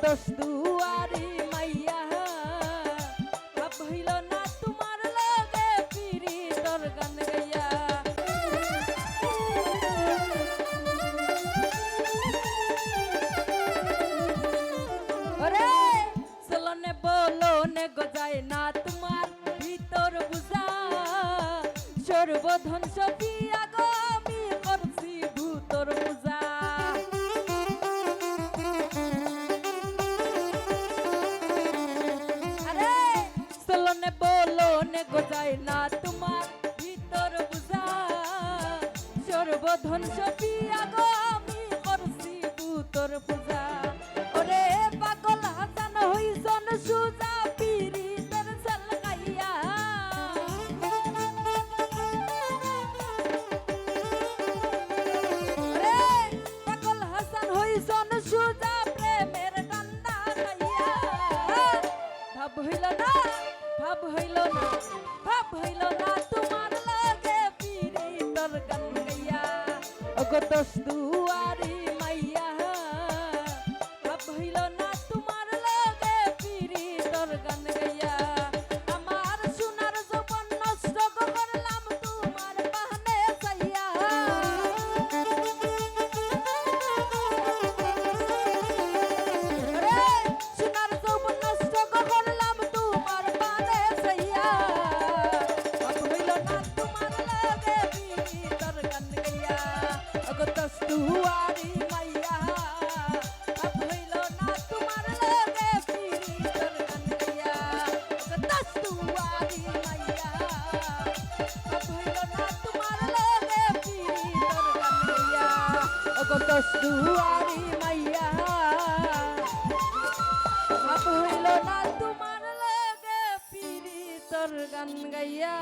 দোষ দুয়ারি মাইয়া ভাব হইল না তোমার লগে পিরি তোর গান গাইয়া ওরে চলনে বলনে গজায় না তোমার ভিতর বুঝা সর্বধন সপিয়া গো আমি করছি ভূতর পূজা আরে চলনে বলনে গজায় না তোমার ভিতর বুঝা সর্বধন সপিয়া গো আমি করছি ভূতর পূজা ওরে পাগল হাসান হইছন সুজা পিরি তোর সালকাইয়া ওরে পাগল হাসান হইছন সুজা প্রেমের ডান্ডা খাইয়া ভাব হইল না ভাব হইল না ভাব হইল না তোমার লাগে পিরি তোর গান গাইয়া ওগো দোষ দুয়ারি মাইয়া ভাব হইল না তোমার লাগে পিরি তোর গান গাইয়া আমার সোনার যৌবন নষ্ট করলাম তোমার বাহানে চাইয়া রে সোনার যৌবন নষ্ট করলাম তোমার বাহানে চাইয়া ভাব হইল না তোমার লাগে পিরি তোর গান গাইয়া ওগো দোষ দুয়ারি মাইয়া ভাব হইল না তোমার লাগে পিরি তোর গান গাইয়া ওগো দোষ দুয়ারি মাইয়া ভাব হইল না তোমার লাগে পিরি তোর গান গাইয়া ওগো দোষ দুয়ারি মাইয়া ভাব হইল না তোমার লাগে পিরি তোর গান গাইয়া